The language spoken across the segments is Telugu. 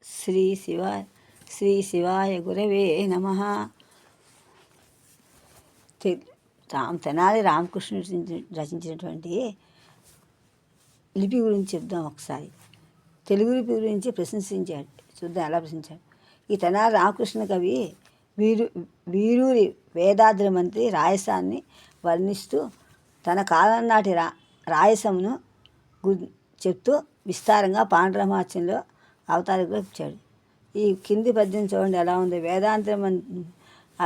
శ్రీ శివాయ శ్రీ శివాయ గురవే నమః. తెనాలి రామకృష్ణుడు రచించినటువంటి లిపి గురించి చెప్దాం ఒకసారి. తెలుగు లిపి గురించి ప్రశంసించాడు. చూద్దాం ఎలా ప్రశంసాడు. ఈ తెనాలి రామకృష్ణ కవి వీరూరి వేదాద్రి మంత్రి రాయసాన్ని వర్ణిస్తూ తన కాలం నాటి రాయసమును చెప్తూ విస్తారంగా పాండురంగాచలంలో అవతారికలో ఇచ్చాడు. ఈ కింది పద్యం చూడండి ఎలా ఉంది.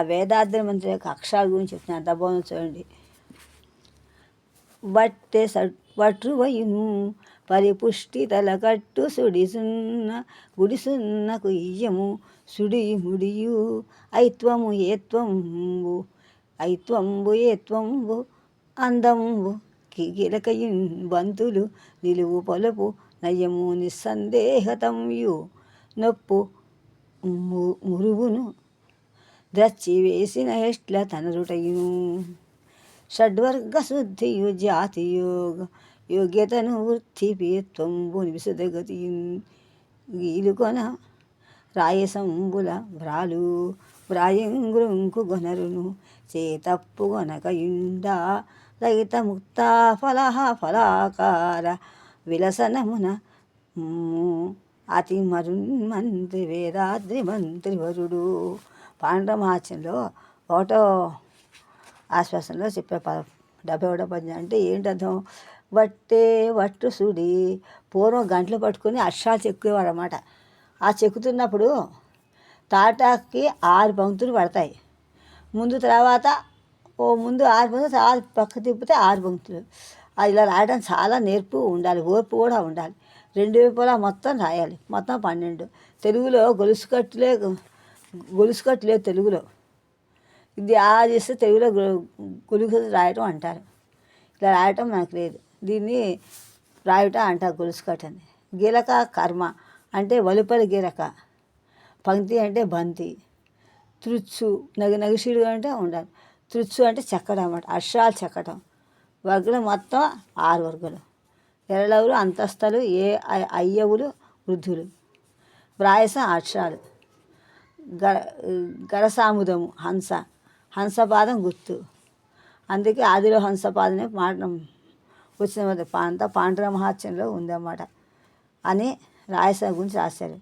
వేదాద్రి మంత్రి యొక్క అక్షరాల గురించి చెప్తున్నాను, ఎంత బాగుందో చూడండి. వట్రువయును పరిపుష్టి తలకట్టు సుడిసున్న గుడిసున్నకు ఇయ్యము సుడి ముడియు ఐత్వము ఏత్వంబు అందంబు గిలకయున్ బంతులు నిలువు పొలపు నయము నిస్సందేహతంయు నొప్పు మురుగును ద్రచ్చి వేసిన ఎట్ల తనరుటయును షడ్వర్గ శుద్ధియు యోగ్యతను వృత్తిపేత్వంబు విసుదగతి గీలుకొన రాయసంబుల వ్రాయంగురుంకు గొనరును చేతప్పు గొనకయుండా రహిత ముక్తా ఫలాకార విలసనమున అతి మరున్మంత్రి వేదాద్రి మంత్రి వరుడు. పాండురంగాచలంలో ఒకటో ఆశ్వాసంలో చెప్పే 71వ పద్యం. అంటే ఏంటర్థం? వట్టు సుడి. పూర్వం గంటలు పట్టుకొని అక్షరాలు చెక్కునేవారు అన్నమాట. ఆ చెక్కుతున్నప్పుడు తాటాకి 6 పంక్తులు పడతాయి. తర్వాత ముందు 6 పంక్తులు, తర్వాత పక్క తిప్పితే 6 పంక్తులు. అది ఇలా రాయడం చాలా నేర్పు ఉండాలి, ఓర్పు కూడా ఉండాలి. 2 వైపులా మొత్తం రాయాలి. మొత్తం 12. తెలుగులో గొలుసుకట్టు తెలుగులో. ఇది చేస్తే తెలుగులో గొలుసు రాయటం అంటారు. ఇలా రాయటం మనకు లేదు. దీన్ని రాయటం అంటారు గొలుసుకట్టు అని. గిలక కర్మ అంటే వలుపలి గిలక, పంక్తి అంటే బంతి, తృచ్చు నగిషీడు అంటే ఉండాలి. తృచ్చు అంటే చెక్కడం అన్నమాట, అక్షరాలు చెక్కటం. వర్గలు మొత్తం 6 వర్గలు. ఎరళవులు అంతస్తులు, అయ్యవులు వృద్ధులు. వ్రాయసం అక్షరాలు. గరసాముదము హంసపాదం గుర్తు. అందుకే ఆదిలో హంసపాదనే మాట వచ్చిన అంతా పాండురంగాచలంలో ఉందన్నమాట అని రాయసం గురించి రాశారు.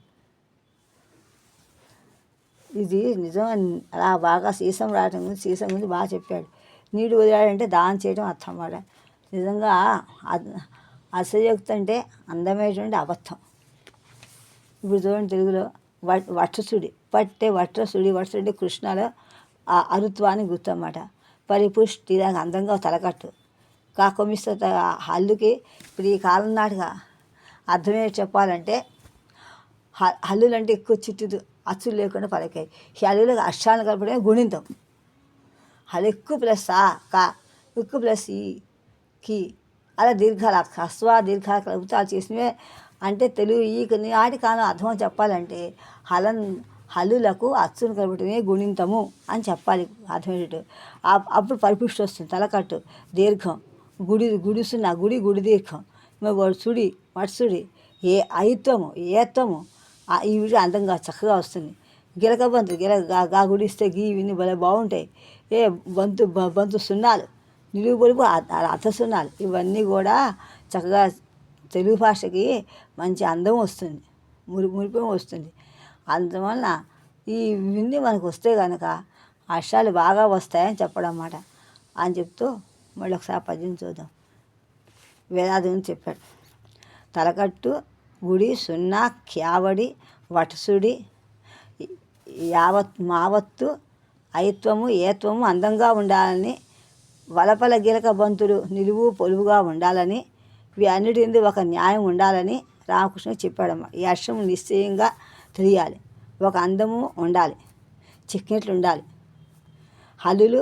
ఇది నిజం. అలా బాగా సీసం గురించి బాగా చెప్పాడు. నీడు వదిలాడంటే దానం చేయడం అర్థం అన్నమాట. నిజంగా అసయోక్తి అంటే అందమైనటువంటి అబద్ధం. ఇప్పుడు చూడండి తెలుగులో వట్రసుడి వట్రసుడి అంటే కృష్ణలో అరుత్వానికి గుర్తు అన్నమాట. పరిపుష్టి దానికి అందంగా తలకట్టు కొమ్మిస్తే హల్లుకి. ఇప్పుడు ఈ కాలం నాటిగా అర్థమే చెప్పాలంటే హల్లులు అంటే ఎక్కువ చుట్టూ అచ్చులు లేకుండా పలికాయి. ఈ హల్లులకు అక్షరాలను కలపడమే గుణింతం. హల్లు ఎక్కువ ప్లస్ కా ఎక్కువ ప్లస్ ఈ కి అలా దీర్ఘాలు దీర్ఘాలు కలుపుతూ అలా చేసినవే. అంటే తెలుగు ఈ నాటి కాలం అర్థం చెప్పాలంటే హల్లులకు అచ్చును కలపటమే గుణింతము అని చెప్పాలి అర్థమయ్యేటట్టు. అప్పుడు పరిపుష్టి వస్తుంది. తలకట్టు దీర్ఘం, గుడిసున్న గుడి దీర్ఘం, సుడి మట్సుడి, ఐత్వము ఏత్వము ఇవి అందంగా చక్కగా వస్తుంది. గిలక బంతు గా గుడిస్తే గీ ఇవన్నీ భలే బాగుంటాయి. బంతు సున్నాలు, నిలువు పొలుపు అర్థ సున్నాలు, ఇవన్నీ కూడా చక్కగా తెలుగు భాషకి మంచి అందం వస్తుంది, మురిపం వస్తుంది. అందువలన ఇవన్నీ మనకు వస్తే కనుక అక్షరాలు బాగా వస్తాయని చెప్పడం అన్నమాట అని చెప్తూ మళ్ళీ ఒకసారి పద్యం చూద్దాం. వేదాద్రి చెప్పాడు. తలకట్టు గుడి సున్నా క్యావడి వటసుడి మావత్తు ఐత్వము ఏత్వము అందంగా ఉండాలని, వలపల గిలక బంతులు నిలువు పొలువుగా ఉండాలని, ఇవి అన్నిటి ఒక న్యాయం ఉండాలని రామకృష్ణ చెప్పాడమ్మ. ఈ అక్షరం నిశ్చయంగా తెలియాలి, ఒక అందము ఉండాలి, చిక్కినట్లు ఉండాలి, హల్లులు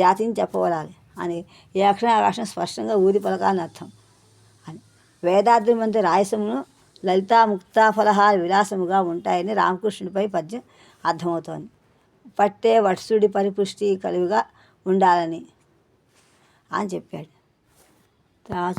జాతిని చెప్పవలాలి అని ఈ అక్షరం స్పష్టంగా ఊది పలకాలని అర్థం అని. వేదాద్రి మంత్రి రాయసమును లలితా ముక్తా ఫలహార విలాసముగా ఉంటాయని రామకృష్ణుడిపై పద్యం అర్థమవుతోంది. వట్సుడి పరిపుష్టి కలివిగా ఉండాలని అని చెప్పాడు.